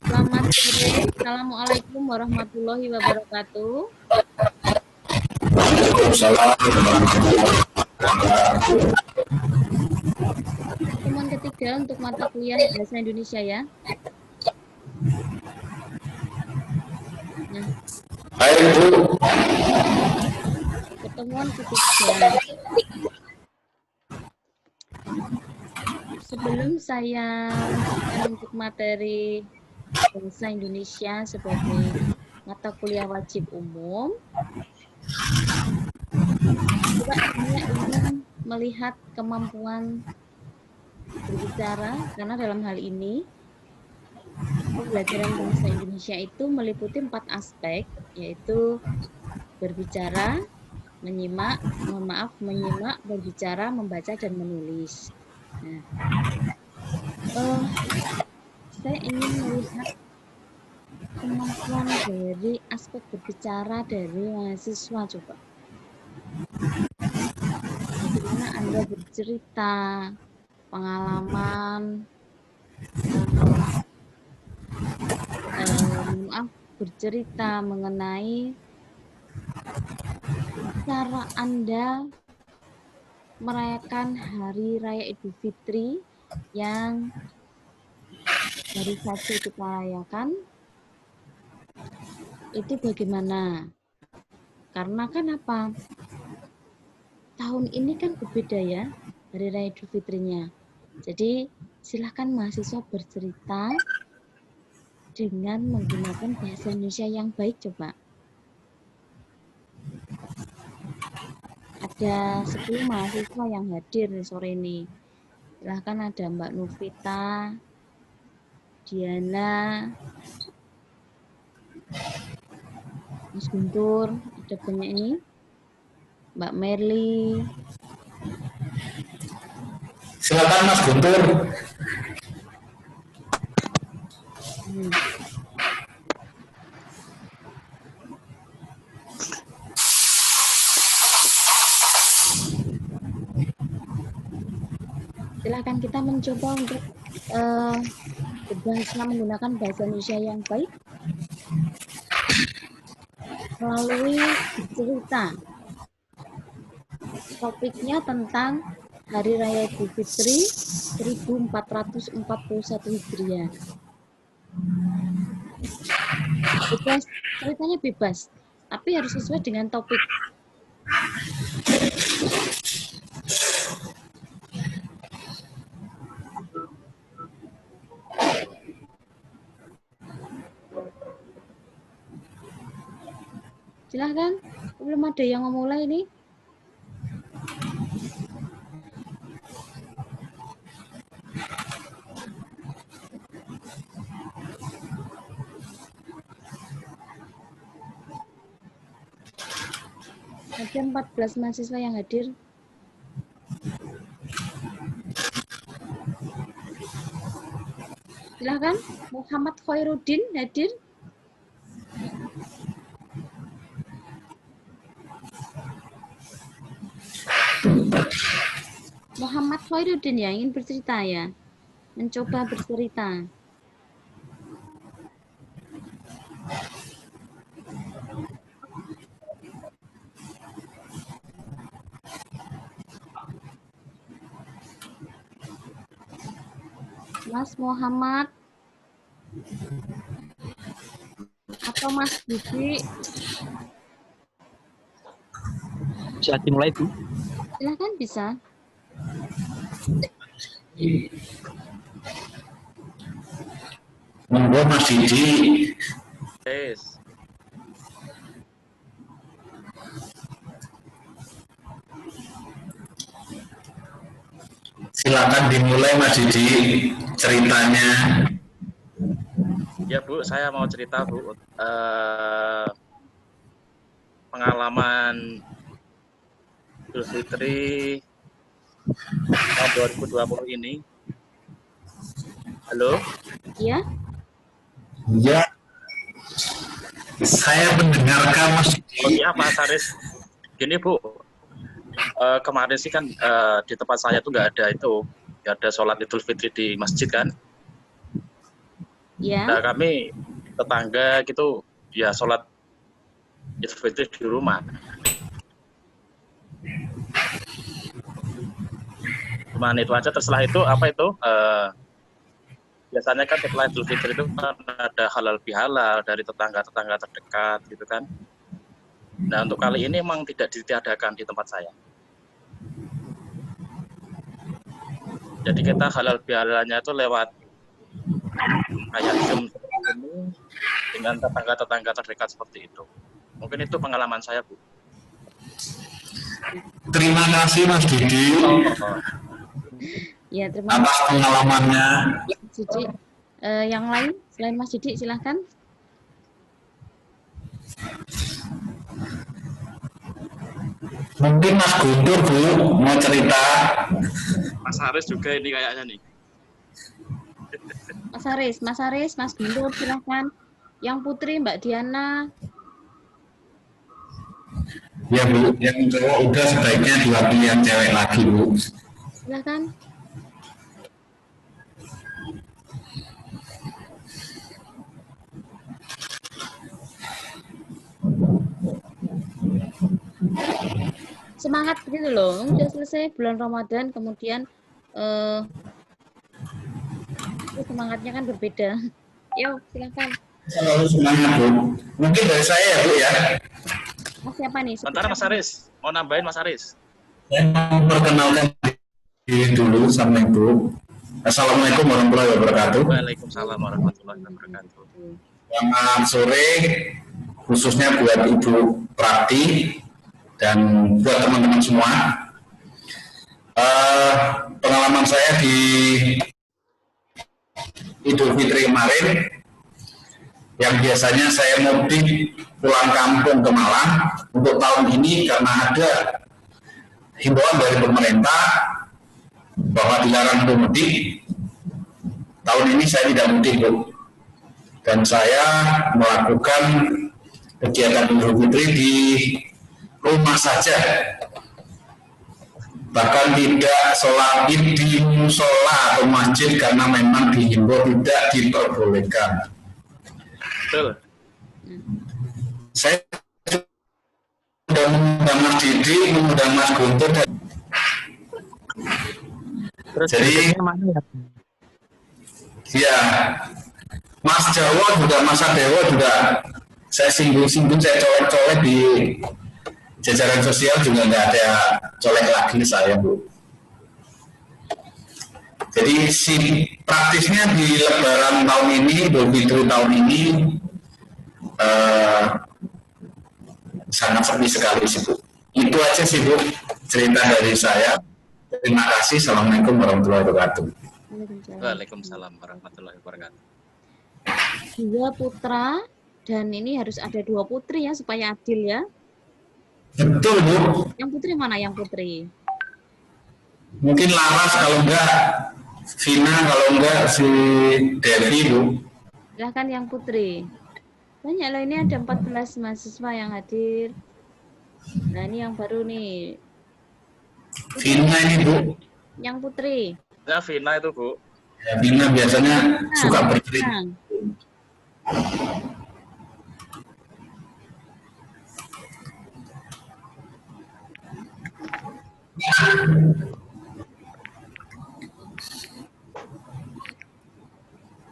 Selamat sore. Assalamualaikum warahmatullahi wabarakatuh. Pertemuan ketiga untuk mata kuliah Bahasa Indonesia ya. Nah, pertemuan ketiga. Sebelum saya untuk materi Bahasa Indonesia sebagai mata kuliah wajib umum, saya ingin melihat kemampuan berbicara, karena dalam hal ini pembelajaran bahasa Indonesia itu meliputi 4 aspek, yaitu berbicara, menyimak, berbicara, membaca, dan menulis. Nah, saya ingin melihat kemampuan dari aspek berbicara dari mahasiswa, coba. Bagaimana Anda bercerita, pengalaman, bercerita mengenai cara Anda merayakan Hari Raya Idul Fitri yang baru saja kita rayakan, itu bagaimana? Karena kan apa? Tahun ini kan berbeda ya, Hari Raya Idul Fitrinya. Jadi silahkan mahasiswa bercerita dengan menggunakan bahasa Indonesia yang baik, coba. Ada 10 mahasiswa yang hadir sore ini. Silahkan, ada Mbak Nurvita, Diana, Mas Guntur, ada banyak ini. Mbak Merly. Silakan Mas Guntur. Silahkan kita mencoba untuk berbahasa menggunakan bahasa Indonesia yang baik melalui cerita. Topiknya tentang Hari Raya Idul Fitri 1441 Hijriah. Bebas, ceritanya bebas, tapi harus sesuai dengan topik. Silahkan, belum ada yang memulai ini. Ada 14 mahasiswa yang hadir. Silahkan, Muhammad Khairuddin hadir. Muhammad Khairuddin ya, ingin bercerita ya, mencoba bercerita. Mas Muhammad atau Mas Budi, bisa dimulai, Bu? silahkan, bisa. Monggo Mas Didi. Yes. Silakan dimulai Mas Didi ceritanya. Ya Bu, saya mau cerita Bu, pengalaman Idul Fitri tahun 2020 ini. Halo? Ya. Ya. Saya mendengarkan Mas Didi. Oh iya Pak Saris. Gini Bu, kemarin sih kan di tempat saya tuh nggak ada itu ada sholat Idul Fitri di masjid kan. Ya. Nah, kami tetangga gitu ya sholat Idul Fitri di rumah. Cuman itu aja. Terus setelah itu apa itu? Biasanya kan setelah Idul Fitri itu kan ada halal bihalal dari tetangga-tetangga terdekat gitu kan. Nah, untuk kali ini memang tidak ditiadakan di tempat saya. Jadi kita halal bihalalnya itu lewat kayak Zoom ini dengan tetangga-tetangga terdekat seperti itu. Mungkin itu pengalaman saya, Bu. Terima kasih Mas Didi Ya, terima kasih atas pengalamannya. Mas Didi. Yang lain selain Mas Didi silahkan. Mungkin Mas Guntur Bu mau cerita. Mas Haris juga ini kayaknya nih. Mas Haris, Mas Guntur silahkan. Yang Putri, Mbak Diana. Ya Bu, yang cowok udah sebaiknya diwakili yang cewek lagi Bu. Silahkan. Semangat gitu loh, udah selesai bulan Ramadan, kemudian semangatnya kan berbeda. Yuk, silakan. Selalu semangat Bu. Mungkin dari saya ya Bu ya. Mas siapa nih? Sebentar Mas Haris, mau nambahin Mas Haris. Saya mau perkenalkan diri dulu sama Ibu. Assalamualaikum warahmatullahi wabarakatuh. Waalaikumsalam warahmatullahi wabarakatuh. Selamat sore, khususnya buat Ibu Prati dan buat teman-teman semua. Pengalaman saya di Idul Fitri kemarin, yang biasanya saya mudik pulang kampung ke Malang, untuk tahun ini karena ada himbauan dari pemerintah bahwa dilarang untuk mudik, tahun ini saya tidak mudik Bu. Dan saya melakukan kegiatan Idul Fitri di rumah saja, bahkan tidak sholat id di musola atau masjid karena memang dihimbau tidak diperbolehkan. Betul. Saya sudah mengundang Mas Didi, mengundang Mas Guntur. Terus Jadi ya Mas Jawa juga, Mas Adewo juga saya singgung-singgung, saya colek-colek di jajaran sosial juga nggak ada colek lagi saya Bu. Jadi praktisnya di Lebaran tahun ini, Idul Fitri tahun ini sangat sepi sekali sih Bu. Itu aja sih Bu cerita dari saya. Terima kasih. Assalamualaikum warahmatullahi wabarakatuh. Waalaikumsalam warahmatullahi wabarakatuh. 2 putra dan ini harus ada 2 putri ya supaya adil ya. Betul Bu. Yang putri mana yang putri? Mungkin Laras, kalau enggak Vina, kalau enggak si Devi Bu. Silahkan yang putri. Banyak loh, ini ada 14 mahasiswa yang hadir. Nah ini yang baru nih. Vina ini Bu. Yang putri. Ya Vina itu Bu. Ya, Vina biasanya suka bercerita.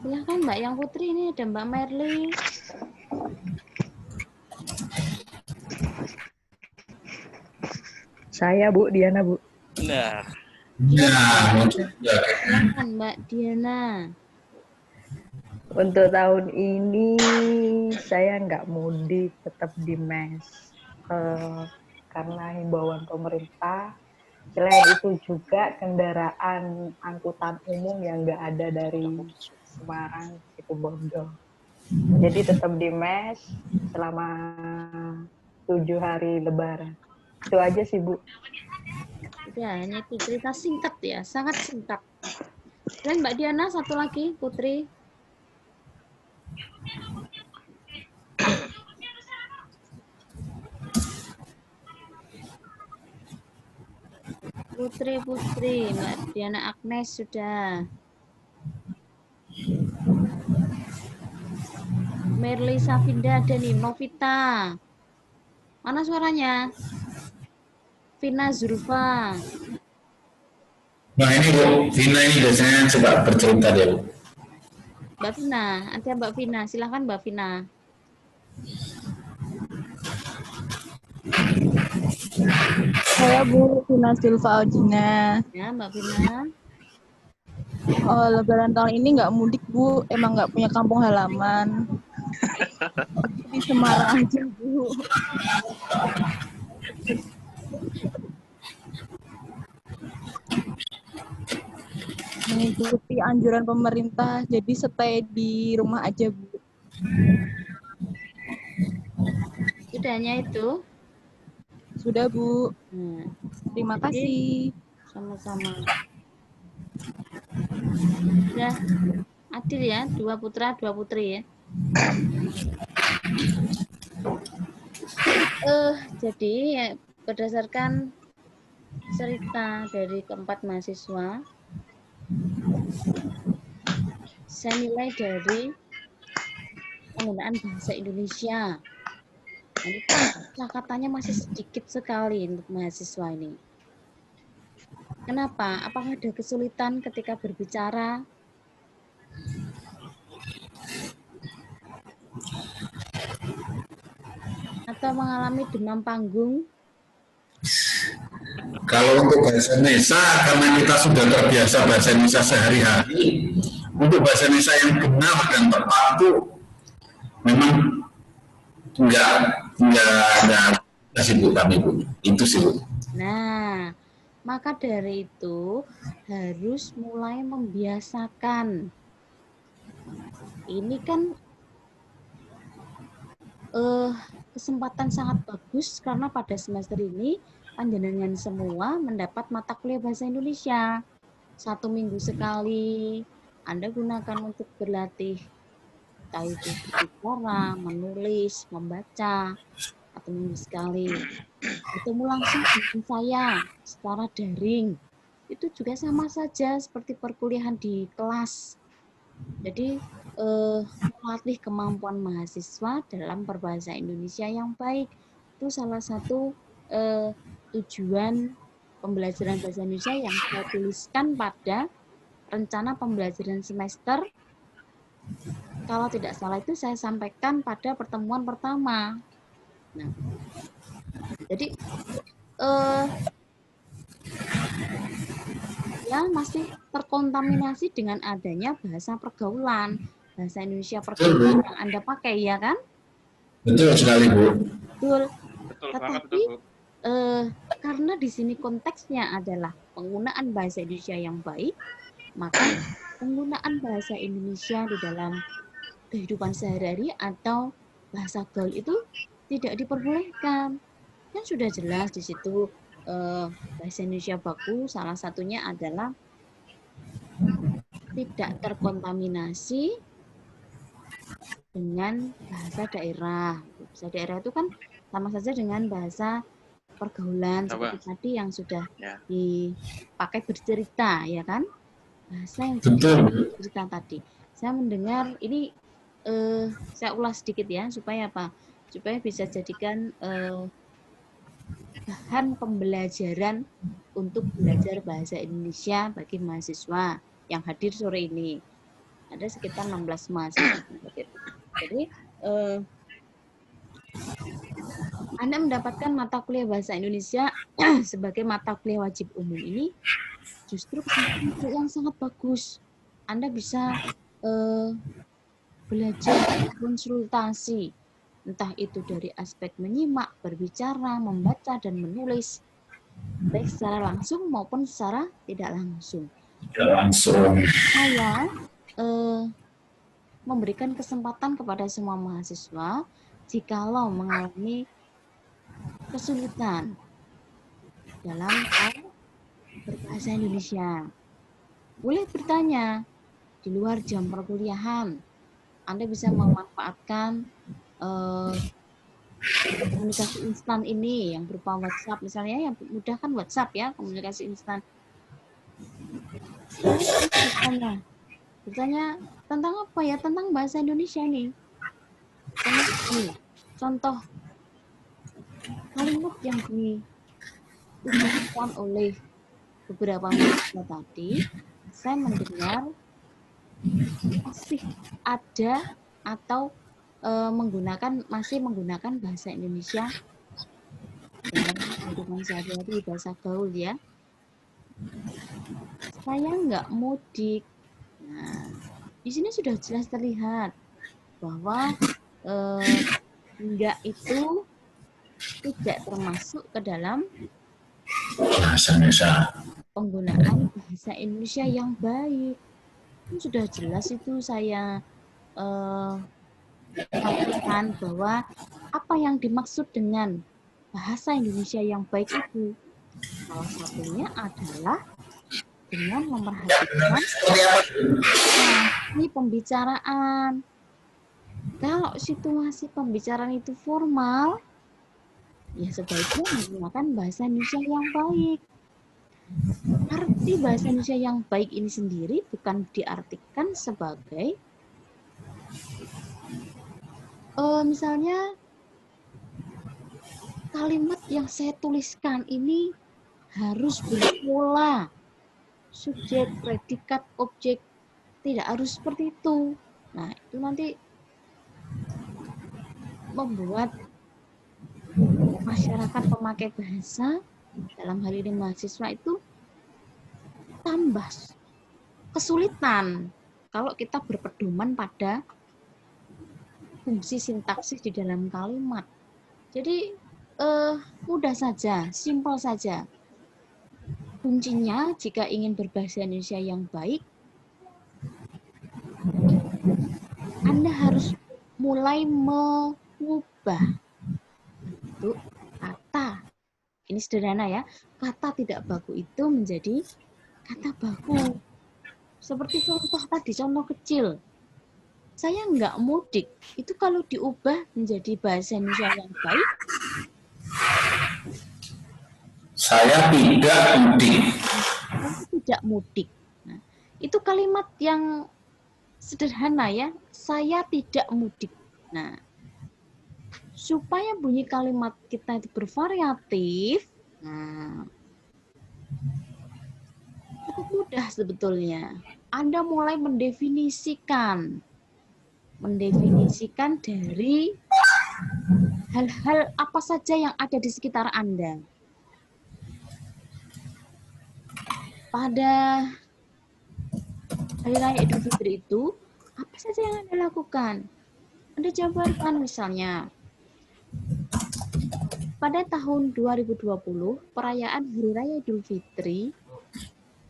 Silahkan Mbak yang putri, ini ada Mbak Merly. Saya Bu, Diana Bu. Nah, Ya, Silahkan Mbak Diana. Untuk tahun ini saya nggak mudik, tetap di mes. Karena himbauan pemerintah. Selain itu juga kendaraan angkutan umum yang nggak ada dari Semarang, Situbondo. Jadi tetap di mes selama 7 hari Lebaran. Itu aja sih Bu. Ya, hanya itu cerita singkat ya, sangat singkat. Dan Mbak Diana satu lagi, Putri. Putri, Mbak Diana Agnes sudah. Merly Safinda ada nih, Novita. Mana suaranya? Vina Zulfa. Nah ini Bu, Vina ini biasanya suka bercerita dia Bu. Mbak Vina, ada Mbak Vina. Silahkan Mbak Vina. Saya Bu Vina Silva Audina. Ya, Mbak Vina. Oh, Lebaran tahun ini nggak mudik Bu, emang nggak punya kampung halaman. Di Semarang aja Bu. Mengikuti anjuran pemerintah, jadi stay di rumah aja Bu. Sudah hanya itu. Sudah Bu, Nah, terima kasih. sama-sama. Sudah adil ya, 2 putra, 2 putri ya. Jadi ya, berdasarkan cerita dari keempat mahasiswa, saya nilai dari penggunaan bahasa Indonesia. Ini kata-katanya masih sedikit sekali untuk mahasiswa ini. Kenapa? Apakah ada kesulitan ketika berbicara? Atau mengalami demam panggung? Kalau untuk bahasa Indonesia, karena kita sudah terbiasa bahasa Indonesia sehari-hari, untuk bahasa Indonesia yang benar dan tepat itu memang nggak sih Bu kami Bu. Itu sih Bu. Nah, maka dari itu harus mulai membiasakan. Ini kan kesempatan sangat bagus karena pada semester ini panjenengan semua mendapat mata kuliah bahasa Indonesia. 1 minggu sekali Anda gunakan untuk berlatih, entah itu berbicara, menulis, membaca, 1 minggu sekali. Bertemu langsung dengan saya secara daring. Itu juga sama saja seperti perkuliahan di kelas. Jadi melatih kemampuan mahasiswa dalam berbahasa Indonesia yang baik. Itu salah satu tujuan pembelajaran bahasa Indonesia yang saya tuliskan pada rencana pembelajaran semester. Kalau tidak salah itu saya sampaikan pada pertemuan pertama. Nah, jadi ya masih terkontaminasi dengan adanya bahasa pergaulan, bahasa Indonesia pergaulan yang Anda pakai, ya kan? Betul sekali Bu. Betul. Betul Tetapi banget, betul. karena di sini konteksnya adalah penggunaan bahasa Indonesia yang baik, maka penggunaan bahasa Indonesia di dalam kehidupan sehari-hari atau bahasa gaul itu tidak diperbolehkan. Kan sudah jelas di situ bahasa Indonesia baku salah satunya adalah tidak terkontaminasi dengan bahasa daerah. Bahasa daerah itu kan sama saja dengan bahasa pergaulan seperti tadi yang sudah dipakai bercerita, ya kan? Bahasa yang bercerita tadi. Saya mendengar ini, saya ulas sedikit ya, supaya apa? Supaya bisa jadikan bahan pembelajaran untuk belajar bahasa Indonesia bagi mahasiswa yang hadir sore ini. Ada sekitar 16 mahasiswa. Jadi, Anda mendapatkan mata kuliah bahasa Indonesia sebagai mata kuliah wajib umum ini justru kesempatan yang sangat bagus. Anda bisa belajar konsultasi, entah itu dari aspek menyimak, berbicara, membaca, dan menulis, baik secara langsung maupun secara tidak langsung. Tidak langsung. Saya memberikan kesempatan kepada semua mahasiswa jikalau mengalami kesulitan dalam hal berbahasa Indonesia. Boleh bertanya di luar jam perkuliahan. Anda bisa memanfaatkan komunikasi instan ini yang berupa WhatsApp misalnya, yang mudah kan WhatsApp ya, komunikasi instan. Bertanya tentang apa ya? Tentang bahasa Indonesia nih. Contoh kalimat yang diucapkan oleh beberapa mahasiswa tadi, saya mendengar masih ada atau masih menggunakan bahasa Indonesia dalam kehidupan sehari-hari, bahasa gaul ya. Saya nggak mudik. Nah, di sini sudah jelas terlihat bahwa nggak itu tidak termasuk ke dalam bahasa Indonesia. Penggunaan bahasa Indonesia yang baik. Itu sudah jelas itu saya katakan bahwa apa yang dimaksud dengan bahasa Indonesia yang baik itu salah satunya adalah dengan memperhatikan situasi pembicaraan. Kalau situasi pembicaraan itu formal, ya sebaiknya menggunakan bahasa Indonesia yang baik. Arti bahasa Indonesia yang baik ini sendiri bukan diartikan sebagai misalnya kalimat yang saya tuliskan ini harus berpola subjek, predikat, objek, tidak harus seperti itu. Nah, itu nanti membuat masyarakat pemakai bahasa, dalam hal ini mahasiswa itu tambah kesulitan kalau kita berpedoman pada fungsi sintaksis di dalam kalimat. Jadi mudah saja, simpel saja. Kuncinya jika ingin berbahasa Indonesia yang baik, Anda harus mulai mengubah bentuk kata. Ini sederhana ya, kata tidak baku itu menjadi kata baku. Seperti contoh tadi, contoh kecil. Saya nggak mudik, itu kalau diubah menjadi bahasa Indonesia yang baik, saya tidak mudik. Saya tidak mudik. Nah, itu kalimat yang sederhana ya, saya tidak mudik. Nah, supaya bunyi kalimat kita itu bervariatif, nah, cukup mudah sebetulnya. Anda mulai mendefinisikan dari hal-hal apa saja yang ada di sekitar Anda. Pada Hari Raya Idul Fitri itu, apa saja yang Anda lakukan? Anda jabarkan misalnya, pada tahun 2020, perayaan Hari Raya Idul Fitri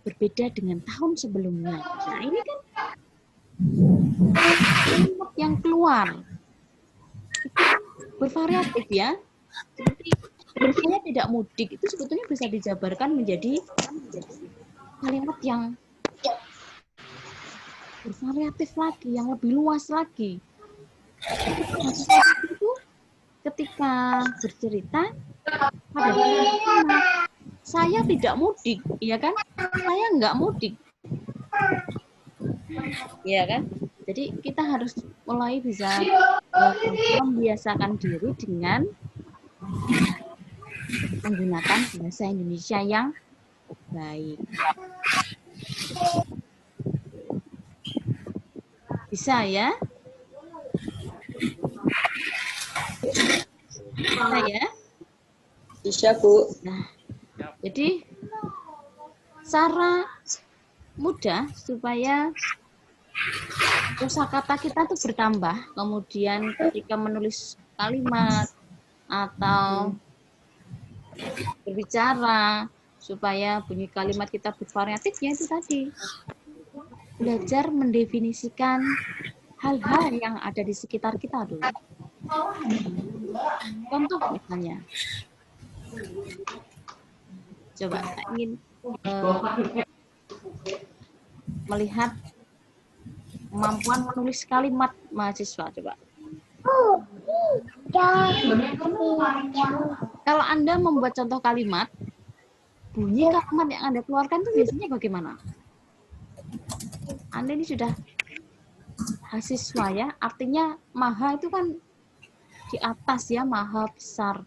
berbeda dengan tahun sebelumnya. Nah, ini kan kalimat yang keluar itu bervariatif ya. Seperti saya tidak mudik itu sebetulnya bisa dijabarkan menjadi kalimat yang bervariatif lagi, yang lebih luas lagi. Itu ketika bercerita pada saya tidak mudik, ya kan? Saya nggak mudik. Ya kan? Jadi kita harus mulai bisa membiasakan diri dengan menggunakan bahasa Indonesia yang baik. Bisa ya? Bisa ya? Bisa, Bu. Nah, jadi cara mudah supaya kosakata kita tuh bertambah, kemudian ketika menulis kalimat atau berbicara supaya bunyi kalimat kita bervariatif, ya itu tadi, belajar mendefinisikan hal-hal yang ada di sekitar kita dulu. Contoh misalnya, coba saya ingin melihat kemampuan menulis kalimat mahasiswa, coba. Kalau Anda membuat contoh kalimat, bunyi kalimat yang Anda keluarkan itu biasanya bagaimana? Anda ini sudah mahasiswa ya, artinya maha itu kan di atas ya, maha besar,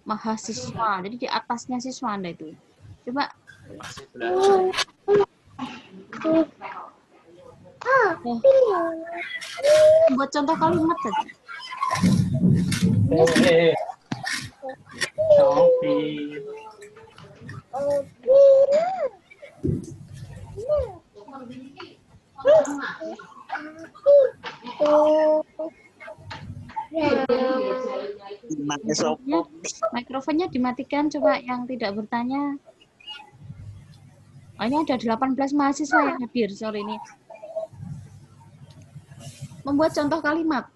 mahasiswa. Jadi di atasnya siswa Anda itu. Coba Masih belajar. buat contoh kalimat saja. Mikrofonnya dimatikan, coba yang tidak bertanya. Oh, ini ada 18 mahasiswa yang hadir sore ini. Membuat contoh kalimat.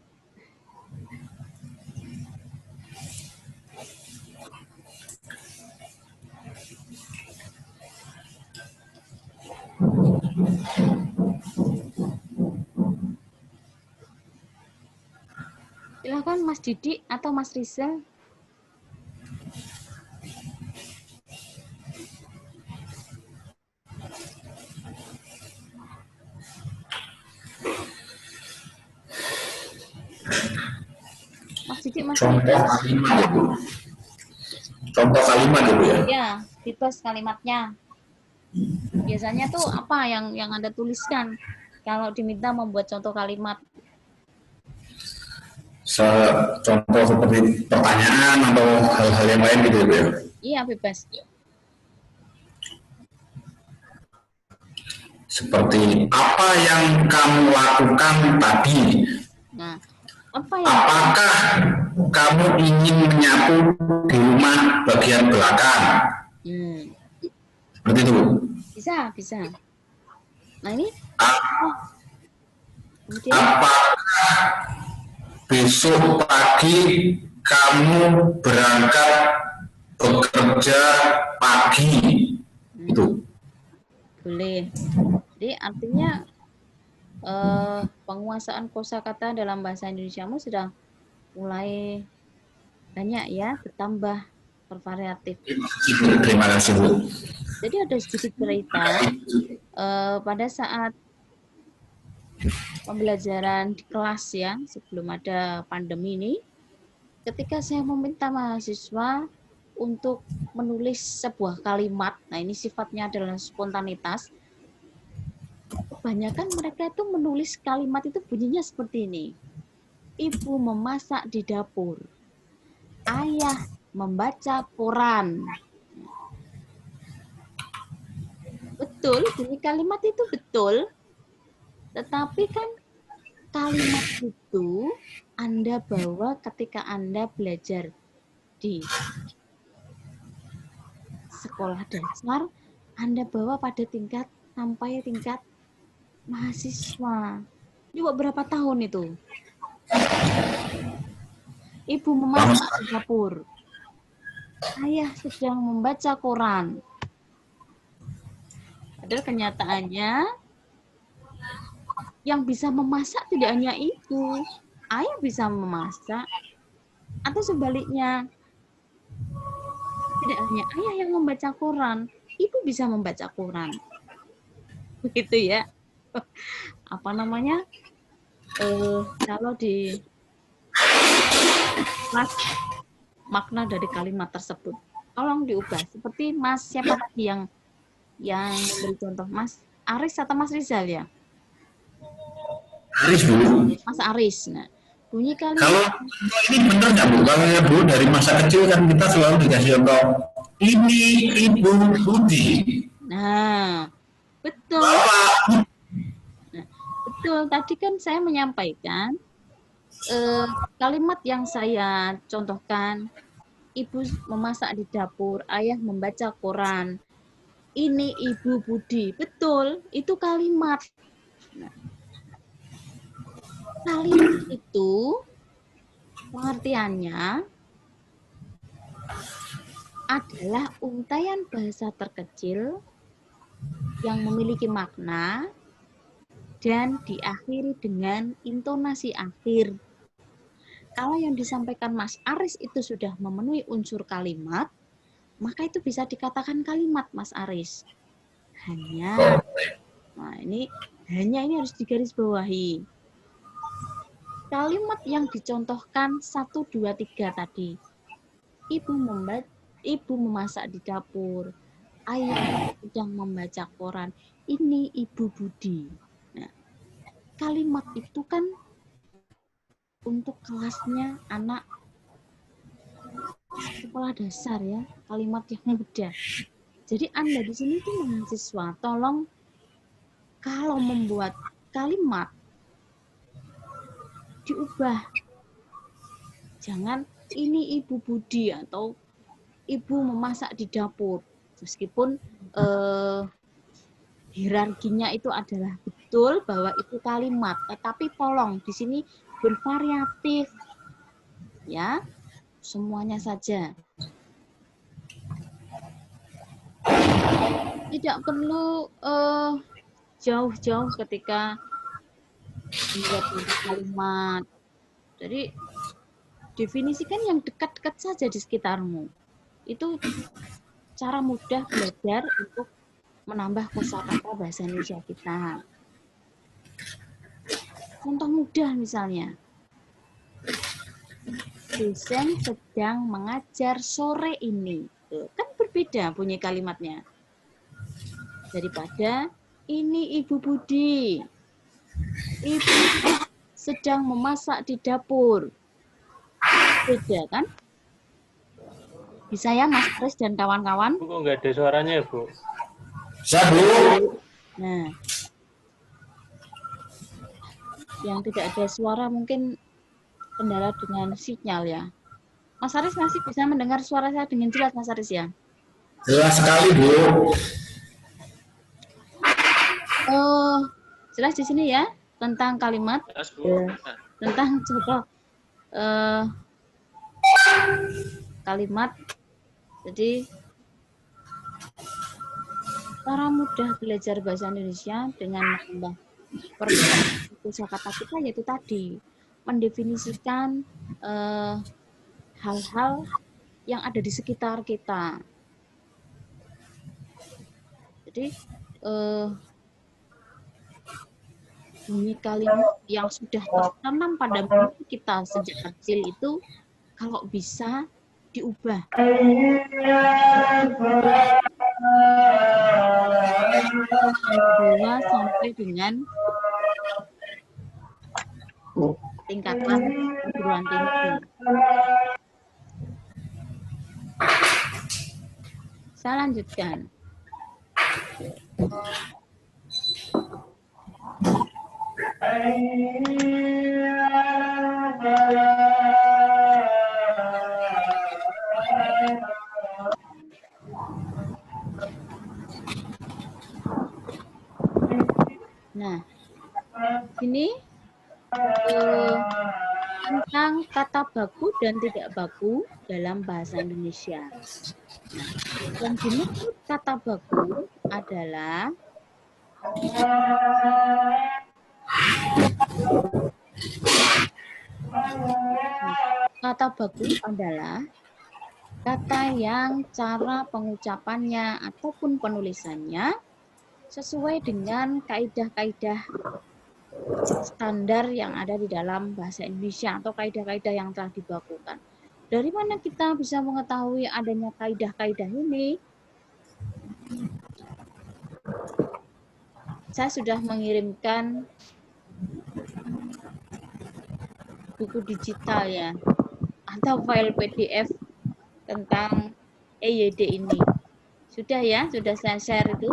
Silakan Mas Didi atau Mas Rizal. Mas Didi, Mas Contoh Rizal. kalimat ya, Bu. Contoh kalimat ya, Bu ya. Ya, bebas kalimatnya. Biasanya tuh apa yang Anda tuliskan kalau diminta membuat contoh kalimat? Contoh seperti pertanyaan atau hal-hal yang lain gitu ya, Bu ya. Iya, bebas. Seperti apa yang kamu lakukan tadi? Nah, apa yang Apakah kamu ingin menyapu di rumah bagian belakang? Seperti itu, Bu. bisa. Nah, ini kemudian Apakah besok pagi kamu berangkat bekerja pagi? Itu. boleh. Jadi artinya penguasaan kosakata dalam bahasa Indonesiamu sudah mulai banyak ya, bertambah, bervariatif. Terima kasih, Bu. Jadi ada sedikit cerita pada saat pembelajaran di kelas ya, sebelum ada pandemi ini, ketika saya meminta mahasiswa untuk menulis sebuah kalimat, nah ini sifatnya adalah spontanitas, kebanyakan mereka itu menulis kalimat itu bunyinya seperti ini. Ibu memasak di dapur, ayah membaca koran. Betul, bunyi kalimat itu betul. Tetapi kan kalimat itu Anda bawa ketika Anda belajar di sekolah dasar, Anda bawa pada tingkat sampai tingkat mahasiswa. Juga berapa tahun itu? Ibu memasak di dapur. Ayah sedang membaca koran. Padahal kenyataannya yang bisa memasak tidak hanya ibu, ayah bisa memasak, atau sebaliknya, tidak hanya ayah yang membaca koran, ibu bisa membaca koran. Begitu ya. Apa namanya? Kalau di kelas makna dari kalimat tersebut, tolong diubah. Seperti Mas siapa tadi yang beri contoh, Mas Aris atau Mas Rizal ya? Aris, Bu. Mas Aris. Nah, bunyi kalimat. Kalau ini benar nggak, Bu? Kalau ya, Bu, dari masa kecil kan kita selalu dikasih contoh. Ini Ibu Budi. Nah, betul. Bapak. Nah, betul. Tadi kan saya menyampaikan kalimat yang saya contohkan. Ibu memasak di dapur, ayah membaca koran. Ini Ibu Budi. Betul, itu kalimat. Nah, kalimat itu pengertiannya adalah untaian bahasa terkecil yang memiliki makna dan diakhiri dengan intonasi akhir. Kalau yang disampaikan Mas Aris itu sudah memenuhi unsur kalimat, maka itu bisa dikatakan kalimat, Mas Aris. Hanya, nah ini harus digarisbawahi. Kalimat yang dicontohkan 1, 2, 3 tadi. Ibu memasak di dapur. Ayah sedang membaca koran. Ini Ibu Budi. Nah, kalimat itu kan untuk kelasnya anak sekolah dasar ya, kalimat yang mudah. Jadi Anda di sini tuh mahasiswa, tolong kalau membuat kalimat diubah. Jangan ini Ibu Budi atau Ibu memasak di dapur. Meskipun hierarkinya itu adalah betul bahwa itu kalimat, tetapi tolong di sini bervariatif. Ya, semuanya saja. Tidak perlu jauh-jauh ketika membuat kalimat. Jadi definisikan yang dekat-dekat saja di sekitarmu. Itu cara mudah belajar untuk menambah kosakata bahasa Indonesia kita. Contoh mudah misalnya. Dosen sedang mengajar sore ini. Kan berbeda bunyi kalimatnya. Daripada ini Ibu Budi. Ibu sedang memasak di dapur. Beda kan? Bisa ya Mas Aris dan kawan-kawan? Bu, kok nggak ada suaranya ya, Bu? Bisa, Bu. Nah, yang tidak ada suara mungkin kendala dengan sinyal ya. Mas Aris masih bisa mendengar suara saya dengan jelas, Mas Aris ya? Jelas sekali, Bu. Jelas di sini ya tentang kalimat, Jelas, Bu. tentang contoh kalimat. Jadi cara mudah belajar bahasa Indonesia dengan menambah kosakata kita yaitu tadi mendefinisikan hal-hal yang ada di sekitar kita. Jadi bunyi kalimat yang sudah tertanam pada mulut kita sejak kecil itu kalau bisa diubah. 2 sampai dengan tingkatan perguruan tinggi. Saya lanjutkan. Nah, ini tentang kata baku dan tidak baku dalam bahasa Indonesia. Nah, yang dimaksud kata baku adalah kata yang cara pengucapannya ataupun penulisannya sesuai dengan kaidah-kaidah standar yang ada di dalam bahasa Indonesia atau kaidah-kaidah yang telah dibakukan. Dari mana kita bisa mengetahui adanya kaidah-kaidah ini? Saya sudah mengirimkan buku digital ya, atau file PDF tentang EYD ini. Sudah ya, sudah saya share itu.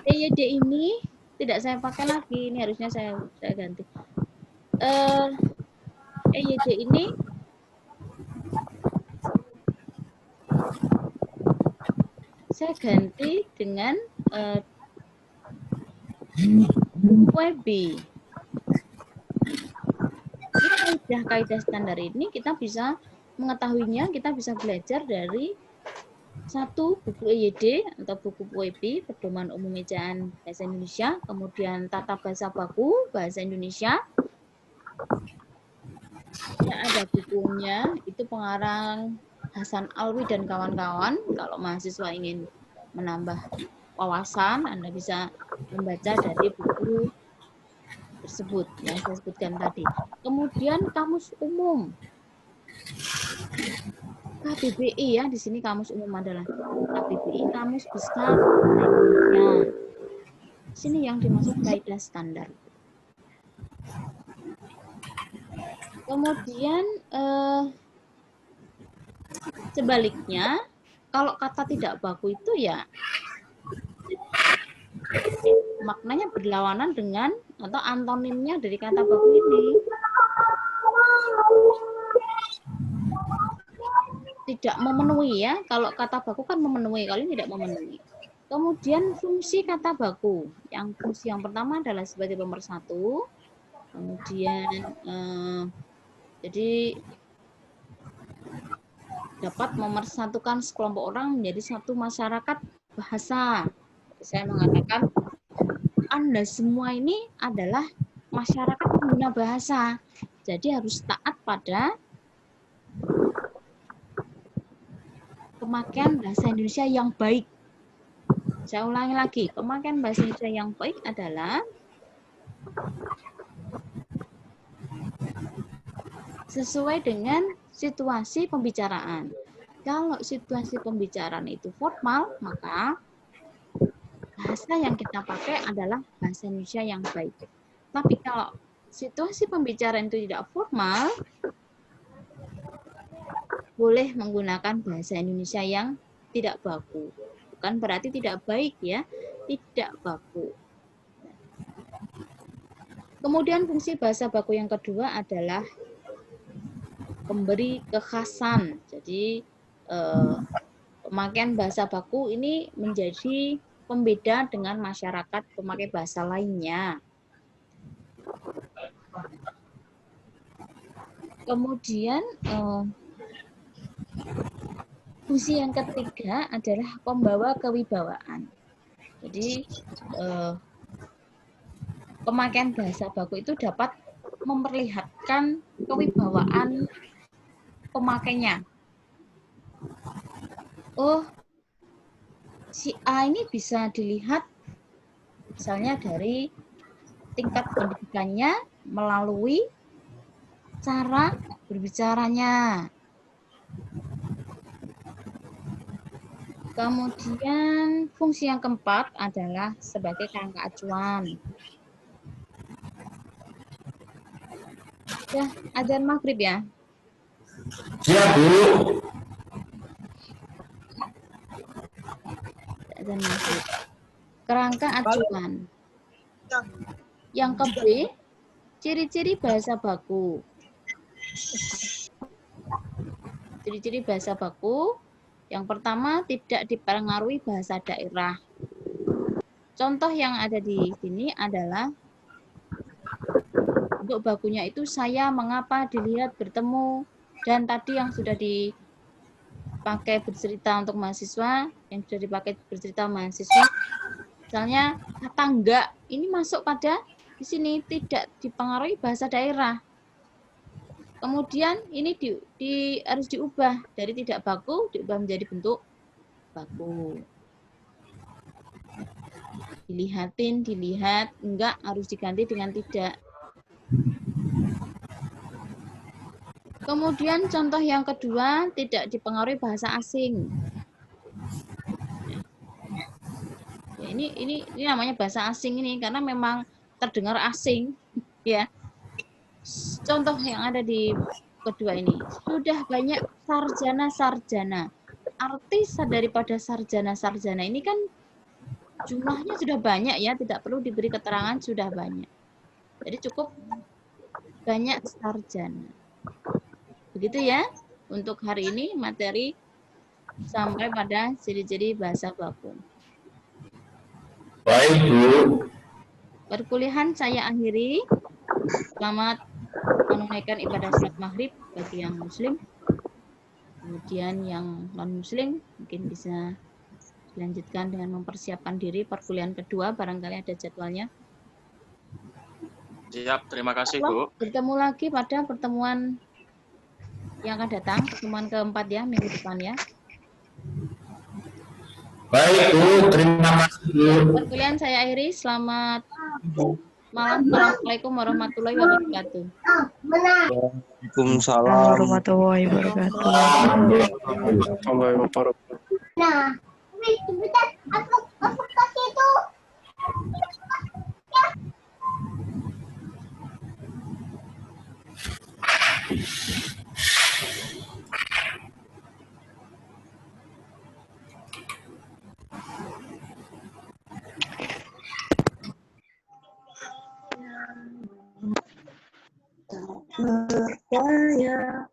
EYD ini tidak saya pakai lagi, ini harusnya saya ganti. EYD ini saya ganti dengan Webi. Kaidah standar ini kita bisa mengetahuinya, kita bisa belajar dari satu buku EYD atau buku Webi, Pedoman Umum Ejaan Bahasa Indonesia, kemudian Tata Bahasa Baku Bahasa Indonesia, Ya, ada bukunya, itu pengarang Hasan Alwi dan kawan-kawan. Kalau mahasiswa ingin menambah wawasan, Anda bisa membaca dari buku tersebut yang saya sebutkan tadi. Kemudian kamus umum. KBBI ya, di sini kamus umum adalah KBBI, Kamus Besar Bahasa Indonesia. Di sini yang dimaksud kaidah standar. Kemudian sebaliknya, kalau kata tidak baku itu ya maknanya berlawanan dengan atau antonimnya dari kata baku ini. Tidak memenuhi ya, kalau kata baku kan memenuhi, kalau ini tidak memenuhi. Kemudian fungsi kata baku, yang fungsi yang pertama adalah sebagai pemersatu, kemudian jadi dapat memersatukan sekelompok orang menjadi satu masyarakat bahasa. Saya mengatakan Anda semua ini adalah masyarakat pengguna bahasa, jadi harus taat pada pemakaian bahasa Indonesia yang baik. Saya ulangi lagi, pemakaian bahasa Indonesia yang baik adalah sesuai dengan situasi pembicaraan. Kalau situasi pembicaraan itu formal, maka bahasa yang kita pakai adalah bahasa Indonesia yang baik. Tapi kalau situasi pembicaraan itu tidak formal, boleh menggunakan bahasa Indonesia yang tidak baku. Bukan berarti tidak baik ya, tidak baku. Kemudian fungsi bahasa baku yang kedua adalah pemberi kekhasan. Jadi pemakaian bahasa baku ini menjadi pembeda dengan masyarakat pemakai bahasa lainnya. Kemudian fungsi yang ketiga adalah pembawa kewibawaan. Jadi pemakaian bahasa baku itu dapat memperlihatkan kewibawaan pemakainya. Oh, si A ini bisa dilihat misalnya dari tingkat pendidikannya melalui cara berbicaranya. Kemudian fungsi yang keempat adalah sebagai kerangka acuan. Ya, adzan maghrib ya. Siap, Bu. Adzan maghrib. Kerangka acuan. Yang ke B, ciri-ciri bahasa baku. Ciri-ciri bahasa baku. Yang pertama, tidak dipengaruhi bahasa daerah. Contoh yang ada di sini adalah untuk bakunya itu saya, mengapa, dilihat, bertemu, dan tadi yang sudah dipakai bercerita untuk mahasiswa, yang sudah dipakai bercerita mahasiswa, misalnya kata enggak, ini masuk pada di sini tidak dipengaruhi bahasa daerah. Kemudian ini harus diubah dari tidak baku diubah menjadi bentuk baku. Dilihatin, dilihat, enggak harus diganti dengan tidak. Kemudian contoh yang kedua, tidak dipengaruhi bahasa asing. Ya, ini namanya bahasa asing ini karena memang terdengar asing, ya. Contoh yang ada di kedua ini, sudah banyak sarjana-sarjana. Arti daripada sarjana-sarjana ini kan jumlahnya sudah banyak ya, tidak perlu diberi keterangan, sudah banyak. Jadi cukup banyak sarjana. Begitu ya, untuk hari ini materi sampai pada ciri-ciri bahasa baku. Baik, Bu. Perkuliahan saya akhiri. Selamat menunaikan ibadah salat maghrib bagi yang muslim. Kemudian yang non-muslim mungkin bisa dilanjutkan dengan mempersiapkan diri perkuliahan kedua, barangkali ada jadwalnya. Siap, terima kasih Allah, Bu. bertemu lagi pada pertemuan yang akan datang, pertemuan keempat ya, minggu depan ya. Baik Bu, terima kasih Bu. Perkuliahan saya akhiri. Selamat malam. Assalamualaikum warahmatullahi wabarakatuh. Waalaikumsalam warahmatullahi wabarakatuh. warahmatullahi wabarakatuh. Nah, aku kasih itu. Percaya